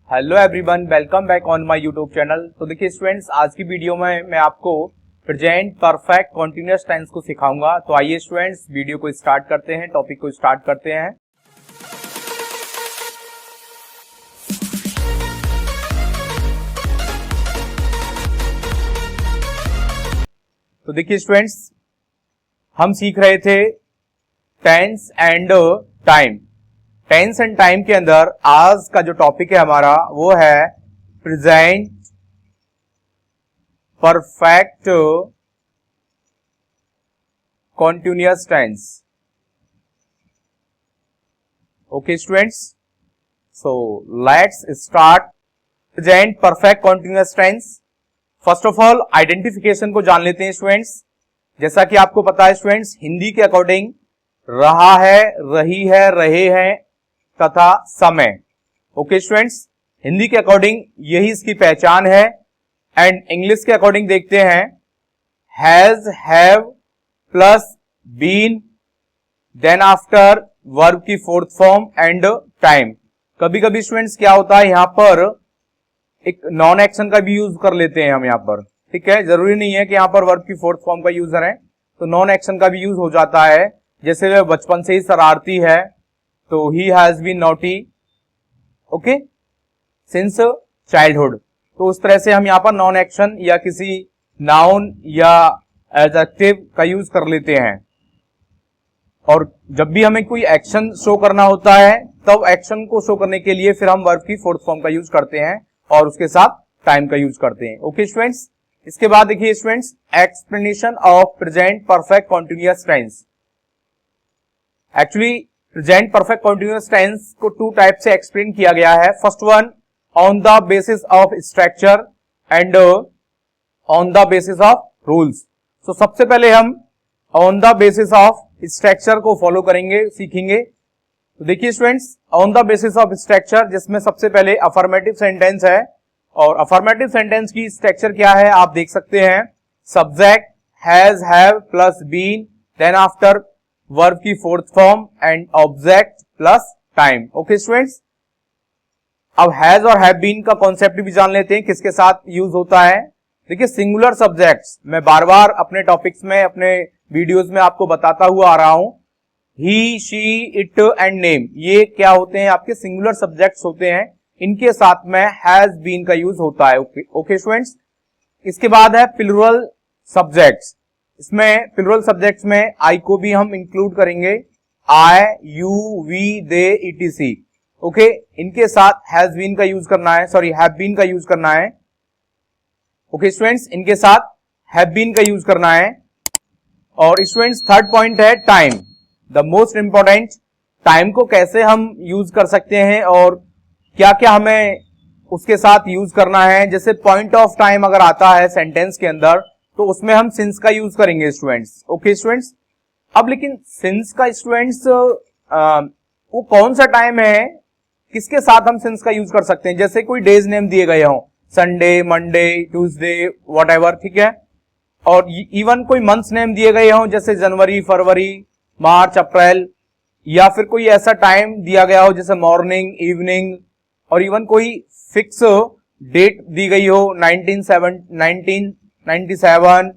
Hello everyone, welcome back on my YouTube channel. तो देखिए students, आज की वीडियो में मैं आपको प्रेजेंट परफेक्ट कॉन्टिन्यूअस टेंस को सिखाऊंगा। तो आइए स्टूडेंट्स, वीडियो को स्टार्ट करते हैं, टॉपिक को स्टार्ट करते हैं। तो देखिए स्टूडेंट्स, हम सीख रहे थे tense and time. Tense and time के अंदर आज का जो टॉपिक है हमारा वो है present perfect continuous tense. Okay students, so let's start present perfect continuous tense. First of all identification को जान लेते हैं स्टूडेंट्स। जैसा कि आपको पता है स्टूडेंट्स, हिंदी के अकॉर्डिंग रहा है, रही है, रहे हैं तथा समय। ओके स्टूडेंट्स, हिंदी के अकॉर्डिंग यही इसकी पहचान है। एंड इंग्लिश के अकॉर्डिंग देखते हैं has, have plus been, then after verb की फोर्थ फॉर्म एंड टाइम। कभी कभी स्टूडेंट्स क्या होता है, यहां पर एक नॉन एक्शन का भी यूज कर लेते हैं हम यहाँ पर। ठीक है, जरूरी नहीं है कि यहाँ पर वर्ब की फोर्थ फॉर्म का यूज करें, तो नॉन एक्शन का भी यूज हो जाता है। जैसे वह बचपन से ही शरारती है तो he has been naughty, okay, since childhood. तो उस तरह से हम यहाँ पर नॉन एक्शन या किसी नाउन या एडजेक्टिव का यूज कर लेते हैं। और जब भी हमें कोई एक्शन शो करना होता है तब एक्शन को शो करने के लिए फिर हम वर्ब की फोर्थ फॉर्म का यूज करते हैं और उसके साथ टाइम का यूज करते हैं। ओके स्टूडेंट्स, इसके बाद देखिए students, explanation of present perfect continuous tense. Actually present perfect continuous tense को टू टाइप से एक्सप्लेन किया गया है। First one on the basis of structure and on the basis of rules. तो सबसे पहले हम on the basis of structure को फॉलो करेंगे, सीखेंगे। तो देखिए students, on the basis of structure, जिसमें सबसे पहले अफर्मेटिव सेंटेंस है। और अफर्मेटिव सेंटेंस की स्ट्रक्चर क्या है आप देख सकते हैं, subject has, have plus been, then after verb की fourth form and object plus time. Okay students, अब हैज और हैव बीन का कॉन्सेप्ट भी जान लेते हैं, किसके साथ यूज होता है। देखिए सिंगुलर सब्जेक्ट्स, मैं बार बार अपने टॉपिक्स में, अपने वीडियोस में आपको बताता हुआ आ रहा हूं, ही, शी, इट एंड नेम, ये क्या होते हैं, आपके सिंगुलर सब्जेक्ट्स होते हैं। इनके साथ में हैज बीन का यूज होता है। ओके स्टूडेंट्स, इसके बाद है प्लूरल सब्जेक्ट्स। इसमें प्लूरल सब्जेक्ट्स में आई को भी हम इंक्लूड करेंगे, I, you, we, they, ETC. Okay, इनके साथ हैज बीन का यूज करना है, सॉरी हैव बीन का यूज करना है। ओके स्टूडेंट्स, इनके साथ हैव बीन का यूज करना है। और स्टूडेंट्स थर्ड पॉइंट है time, the most important. Time को कैसे हम यूज कर सकते हैं और क्या क्या हमें उसके साथ यूज करना है। जैसे पॉइंट ऑफ टाइम अगर आता है सेंटेंस के अंदर तो उसमें हम सिंस का यूज करेंगे स्टूडेंट्स। ओके स्टूडेंट्स, अब लेकिन सिंस का स्टूडेंट्स वो कौन सा टाइम है, किसके साथ हम सिंस का यूज कर सकते हैं। जैसे कोई डेज नेम दिए गए हों, संडे, मंडे, ट्यूसडे, व्हाटएवर, ठीक है। और इवन कोई मंथ्स नेम दिए गए हों, जैसे जनवरी, फरवरी, मार्च, अप्रैल, या फिर कोई ऐसा टाइम दिया गया हो जैसे मॉर्निंग, इवनिंग, और इवन कोई फिक्स डेट दी गई हो 1997,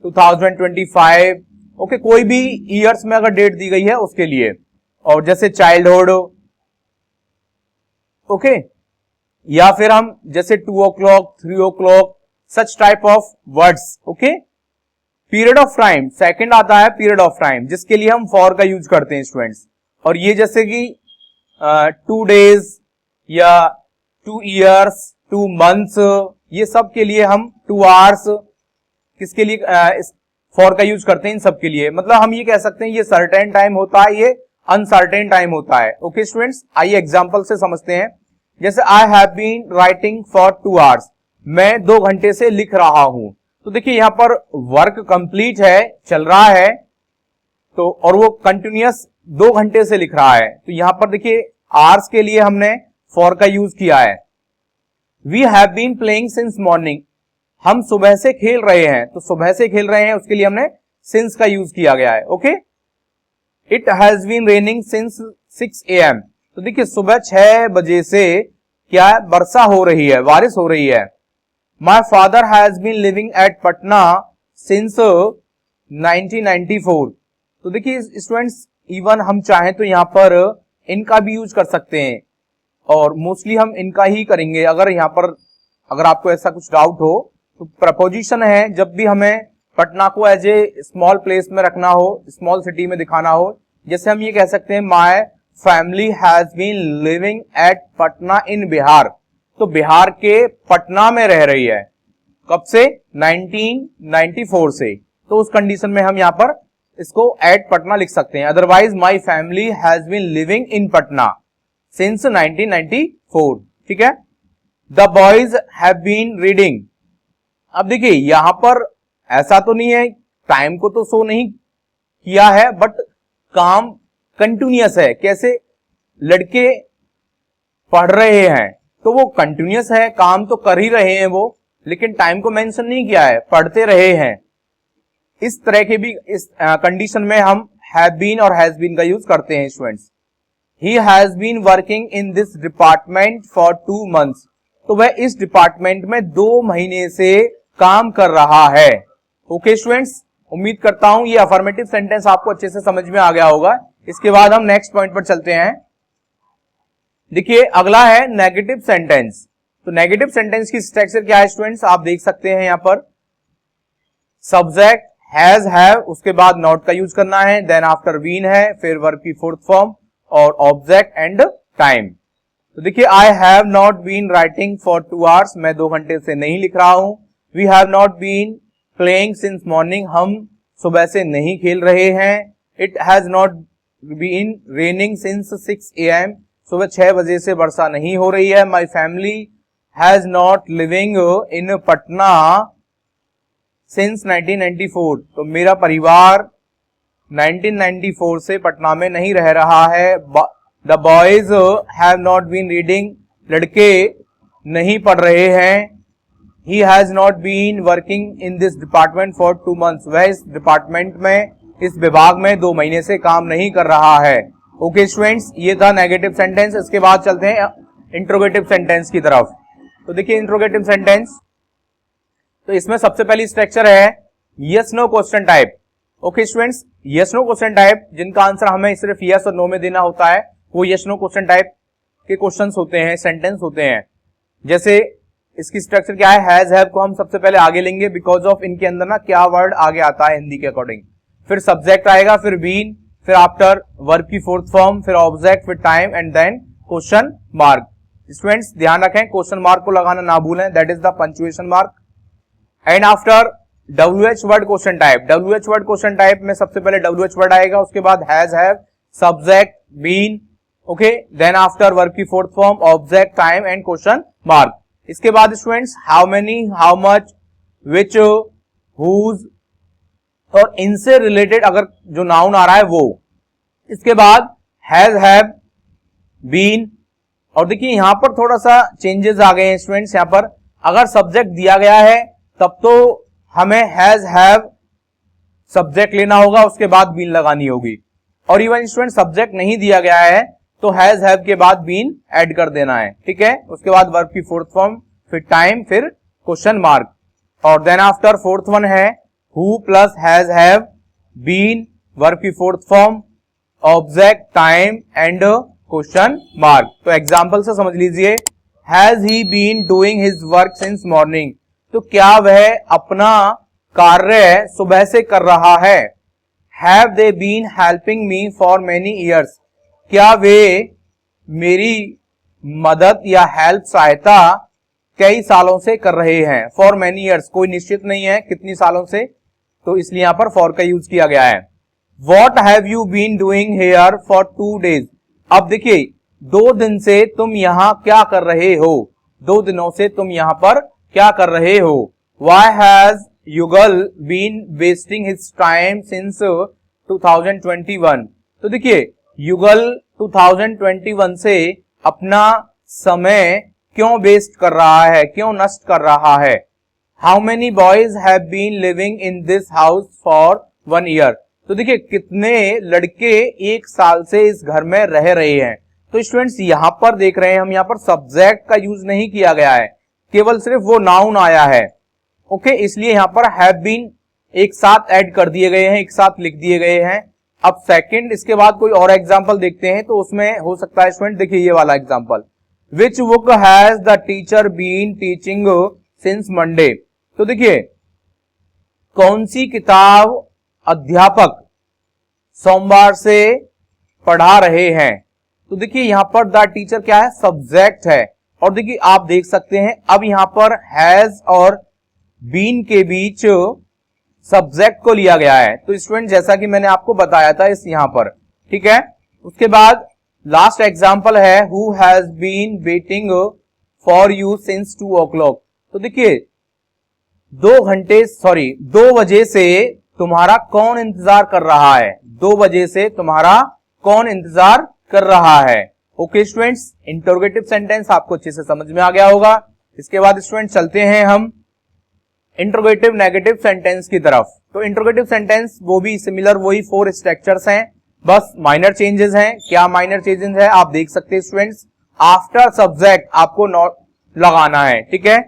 2025, ओके, कोई भी ईयर्स में अगर डेट दी गई है उसके लिए। और जैसे चाइल्डहुड, ओके, या फिर हम जैसे 2 o'clock, 3 o'clock, such type of words. Okay, period of time, second आता है पीरियड ऑफ टाइम, जिसके लिए हम फॉर का यूज करते हैं स्टूडेंट्स। और ये जैसे कि 2 days या 2 years, 2 months, ये सब के लिए हम 2 hours, किसके लिए फॉर का यूज करते हैं, इन सब के लिए। मतलब हम ये कह सकते हैं ये सर्टेन टाइम होता है, ये अनसर्टेन टाइम होता है। ओके स्टूडेंट्स, आइए एग्जांपल से समझते हैं। जैसे I have been writing for 2 hours, मैं 2 घंटे से लिख रहा हूं। तो देखिए यहां पर वर्क कंप्लीट है, चल रहा है, तो और वो कंटिन्यूअस 2 घंटे से लिख रहा है। तो यहां पर देखिए आवर्स के लिए हमने फॉर का यूज किया है। We have been playing since morning, हम सुबह से खेल रहे हैं, तो सुबह से खेल रहे हैं उसके लिए हमने सिंस का यूज किया गया है। Okay, it has been raining since 6 AM, तो देखिए सुबह 6 बजे से क्या है, वर्षा हो रही है, बारिश हो रही है। My father has been living at Patna since 1994। तो देखिए स्टूडेंट्स, इवन हम चाहें तो यहाँ पर इनका भी यूज कर सकते हैं और मोस्टली हम इनका ही करेंगे। अगर यहाँ पर अगर आपको ऐसा कुछ डाउट हो तो प्रपोजिशन है, जब भी हमें पटना को एज ए स्मॉल प्लेस में रखना हो, स्मॉल सिटी में दिखाना हो, जैसे हम ये कह सकते हैं my family has been living at Patna in Bihar. तो बिहार के पटना में रह रही है, कब से, 1994 से। तो उस कंडीशन में हम यहाँ पर इसको एट पटना लिख सकते हैं। Otherwise my family has been living in Patna since 1994। ठीक है। The boys have been reading. अब देखिए यहां पर ऐसा तो नहीं है, टाइम को तो शो नहीं किया है, बट काम कंटिन्यूअस है। कैसे, लड़के पढ़ रहे हैं तो वो कंटिन्यूअस है, काम तो कर ही रहे हैं वो, लेकिन टाइम को मेंशन नहीं किया है, पढ़ते रहे हैं। इस तरह के भी इस कंडीशन में हम हैव बीन और हैज बीन का यूज करते हैं students. He has been working in this department for 2 months। तो वह इस डिपार्टमेंट में 2 महीने से काम कर रहा है। ओके स्टूडेंट्स, उम्मीद करता हूं ये अफर्मेटिव सेंटेंस आपको अच्छे से समझ में आ गया होगा। इसके बाद हम नेक्स्ट पॉइंट पर चलते हैं। देखिए अगला है नेगेटिव सेंटेंस। तो नेगेटिव सेंटेंस की स्ट्रक्चर क्या है स्टूडेंट्स, आप देख सकते हैं यहां पर सब्जेक्ट हैज हैव, उसके बाद नॉट का यूज करना है, देन आफ्टर बीन है, फिर वर्ब की फोर्थ फॉर्म और ऑब्जेक्ट एंड टाइम। तो देखिए I have not been writing for 2 hours, मैं 2 घंटे से नहीं लिख रहा हूं। We have not been playing since morning, हम सुबह से नहीं खेल रहे हैं। It has not been raining since 6 AM, सुबह 6 बजे से वर्षा नहीं हो रही है। My family has not living in Patna since 1994, तो मेरा परिवार 1994 से पटना में नहीं रह रहा है। The boys have not been reading, लड़के नहीं पढ़ रहे हैं। He has not been working in this department for 2 months, वह इस डिपार्टमेंट में, इस विभाग में 2 महीने से काम नहीं कर रहा है। ओके स्टूडेंट्स, ये था नेगेटिव सेंटेंस। इसके बाद चलते हैं इंट्रोगेटिव सेंटेंस की तरफ। तो देखिए इंट्रोगेटिव सेंटेंस, तो इसमें सबसे पहली स्ट्रक्चर है yes no question type. Okay students, yes no question type जिनका आंसर हमें सिर्फ यस और नो में देना होता है, वो यस नो क्वेश्चन टाइप के क्वेश्चंस होते हैं, सेंटेंस होते हैं। जैसे इसकी स्ट्रक्चर क्या है, हैज हैव को हम सबसे पहले आगे लेंगे, बिकॉज ऑफ इनके अंदर ना क्या वर्ड आगे आता है हिंदी के अकॉर्डिंग। फिर सब्जेक्ट आएगा, फिर बीन, फिर आफ्टर वर्ब की फोर्थ फॉर्म, फिर ऑब्जेक्ट, फिर time and then question mark. Students ध्यान रखें, क्वेश्चन मार्क को लगाना ना भूलें, that is the punctuation mark. And after WH word question type, WH word question type में सबसे पहले WH वर्ड आएगा, उसके बाद has have, subject, been, okay, then after verb की fourth form, object, time and question mark. इसके बाद students how many, how much, which, whose और इनसे रिलेटेड अगर जो नाउन आ रहा है वो। इसके बाद हैज हैव, बीन, और देखिए यहां पर थोड़ा सा चेंजेस आ गए हैं स्टूडेंट्स। यहां पर अगर सब्जेक्ट दिया गया है तब तो हमें हैज हैव सब्जेक्ट लेना होगा, उसके बाद बीन लगानी होगी। और इवन स्टूडेंट सब्जेक्ट नहीं दिया गया है तो हैज हैव के बाद बीन ऐड कर देना है, ठीक है। उसके बाद वर्ब की फोर्थ फॉर्म, फिर टाइम, फिर क्वेश्चन मार्क। और देन आफ्टर फोर्थ वन है who plus has have, been, verb की fourth form, object, time and question mark. तो एग्जाम्पल से समझ लीजिए, has he been doing his work since morning, तो क्या वह अपना कार्य सुबह से कर रहा है। Have they been helping me for many years, क्या वे मेरी मदद या हेल्प, सहायता कई सालों से कर रहे हैं। फॉर मेनी ईयर्स कोई निश्चित नहीं है कितनी सालों से, तो इसलिए यहां पर फॉर का यूज किया गया है। What have you been doing here for 2 days, अब देखिए 2 दिन से तुम यहां क्या कर रहे हो, 2 दिनों से तुम यहां पर क्या कर रहे हो। Why has Yugal been wasting his time since 2021, तो देखिए युगल 2021 से अपना समय क्यों वेस्ट कर रहा है, क्यों नष्ट कर रहा है। How many boys have been living in this house for 1 year, तो देखिए कितने लड़के 1 साल से इस घर में रह रहे हैं। तो स्टूडेंट्स यहां पर देख रहे हैं हम, यहां पर सब्जेक्ट का यूज नहीं किया गया है, केवल सिर्फ वो नाउन आया है। ओके, इसलिए यहां पर हैव बीन एक साथ ऐड कर दिए गए हैं, एक साथ लिख दिए गए हैं। अब सेकंड, इसके बाद कोई और एग्जांपल देखते हैं, तो उसमें हो सकता है स्टूडेंट, देखिए ये वाला example, which book has the teacher been teaching since Monday. तो देखिए कौन सी किताब अध्यापक सोमवार से पढ़ा रहे हैं। तो देखिए यहां पर द टीचर क्या है, सब्जेक्ट है। और देखिए आप देख सकते हैं अब यहां पर हैज और बीन के बीच सब्जेक्ट को लिया गया है। तो स्टूडेंट जैसा कि मैंने आपको बताया था इस यहां पर, ठीक है। उसके बाद लास्ट एग्जांपल है who has been waiting for you since 2 o'clock। तो देखिए 2 बजे से तुम्हारा कौन इंतजार कर रहा है, 2 बजे से तुम्हारा कौन इंतजार कर रहा है। ओके स्टूडेंट्स, इंटरोगेटिव सेंटेंस आपको अच्छे से समझ में आ गया होगा। इसके बाद स्टूडेंट चलते हैं हम इंटरोगेटिव नेगेटिव सेंटेंस की तरफ। तो इंटरोगेटिव सेंटेंस वो भी सिमिलर, वही 4 स्ट्रक्चर्स हैं, बस माइनर चेंजेस हैं। क्या माइनर चेंजेस है आप देख सकते हैं स्टूडेंट्स, आफ्टर सब्जेक्ट आपको नॉट लगाना है, ठीक है।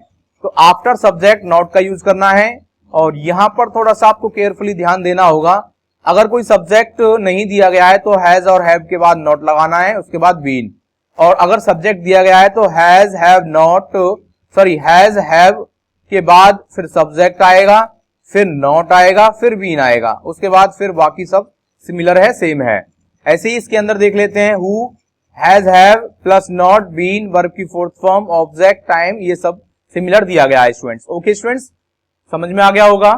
तो आफ्टर सब्जेक्ट नॉट का यूज करना है। और यहां पर थोड़ा सा आपको केयरफुली ध्यान देना होगा, अगर कोई सब्जेक्ट नहीं दिया गया है तो हैज और हैव के बाद नॉट लगाना है, उसके बाद बीन। और अगर सब्जेक्ट दिया गया है तो हैज हैव के बाद फिर सब्जेक्ट आएगा, फिर नॉट आएगा, फिर बीन आएगा, उसके बाद फिर बाकी सब सिमिलर है, सेम है। ऐसे ही इसके अंदर देख लेते हैं, who has have plus not been verb की फोर्थ फॉर्म ऑब्जेक्ट टाइम, ये सब सिमिलर दिया गया है स्टूडेंट्स। ओके स्टूडेंट्स, समझ में आ गया होगा।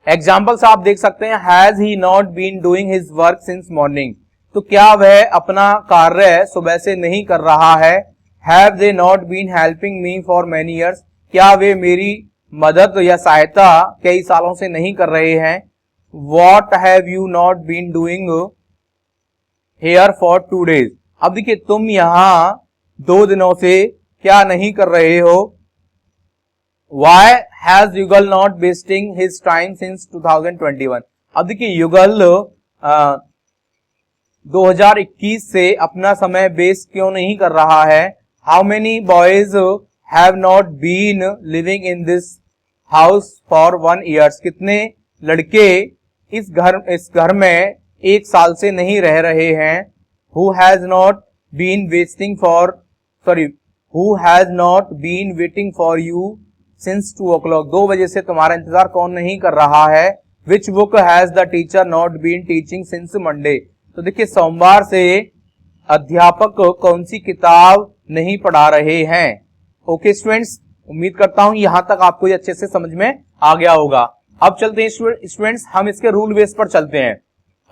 एग्जाम्पल्स आप देख सकते हैं, has he not been doing his work since morning. तो क्या वह अपना कार्य सुबह से नहीं कर रहा है। Have they not been helping me for many years, क्या वे मेरी मदद या सहायता कई सालों से नहीं कर रहे हैं। What have you not been doing here for 2 days। अब देखिए तुम यहां 2 दिनों से क्या नहीं कर रहे हो। Why has युगल not wasting his time since 2021। अब देखिए युगल 2021 से अपना समय वेस्ट क्यों नहीं कर रहा है। How many boys have not been living in this house for 1 year। कितने लड़के इस घर में 1 साल से नहीं रह रहे हैं। Who has not been waiting for you since 2 o'clock। 2 बजे से तुम्हारा इंतजार कौन नहीं कर रहा है। Which book has the teacher not been teaching since Monday। तो देखिए सोमवार से अध्यापक कौन सी किताब नहीं पढ़ा रहे हैं। ओके स्टूडेंट्स, उम्मीद करता हूं यहां तक आपको ये अच्छे से समझ में आ गया होगा। अब चलते हैं स्टूडेंट्स, हम इसके रूल बेस पर चलते हैं।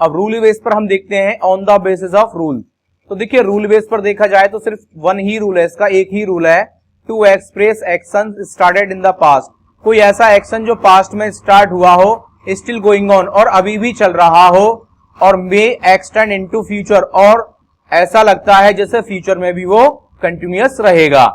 अब रूल बेस पर हम देखते हैं on the basis of rule. तो देखिए रूल बेस पर देखा जाए तो सिर्फ 1 ही रूल है, इसका एक ही रूल है, to express action started in the past. कोई ऐसा एक्शन जो पास्ट में स्टार्ट हुआ हो, स्टिल गोइंग ऑन और अभी भी चल रहा हो, और मे एक्सटेंड इनटू फ्यूचर, और ऐसा लगता है जैसे फ्यूचर में भी वो कंटिन्यूअस रहेगा।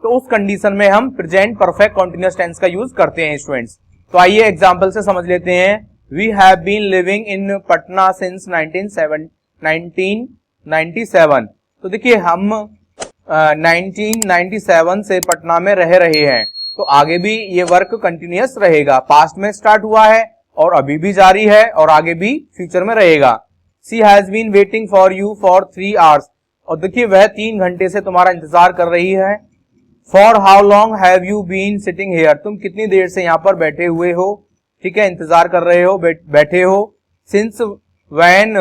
तो उस कंडीशन में हम प्रेजेंट परफेक्ट कंटिन्यूअस टेंस का यूज करते हैं स्टूडेंट्स। तो आइए एग्जांपल से समझ लेते हैं। We have been living in Patna since 1997। तो देखिए हम 1997 से पटना में रह रहे हैं, तो आगे भी ये वर्क कंटिन्यूअस रहेगा। पास्ट में स्टार्ट हुआ है और अभी भी जारी है और आगे भी फ्यूचर में रहेगा। She has been waiting for you for 3 hours। और देखिए वह 3 घंटे से तुम्हारा इंतजार कर रही है। For how long have you been sitting here. तुम कितनी देर से यहाँ पर बैठे हुए हो, ठीक है, इंतजार कर रहे हो, बैठे हो। सिंस व्हेन,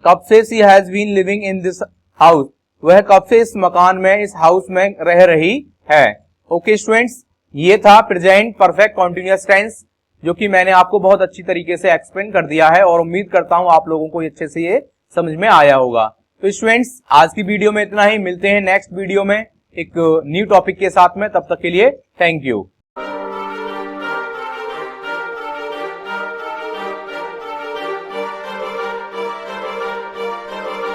कब से she has been living in this house. वह कब से इस मकान में, इस हाउस में रह रही है। ओके स्टूडेंट्स, ये था प्रेजेंट परफेक्ट कंटीन्यूअस टेंस, जो कि मैंने आपको बहुत अच्छी तरीके से एक्सप्लेन कर दिया है और उम्मीद करता हूं आप लोगों को अच्छे से ये समझ में आया होगा। तो स्टूडेंट्स आज की वीडियो में इतना ही, मिलते हैं नेक्स्ट वीडियो में एक न्यू टॉपिक के साथ में। तब तक के लिए थैंक यू।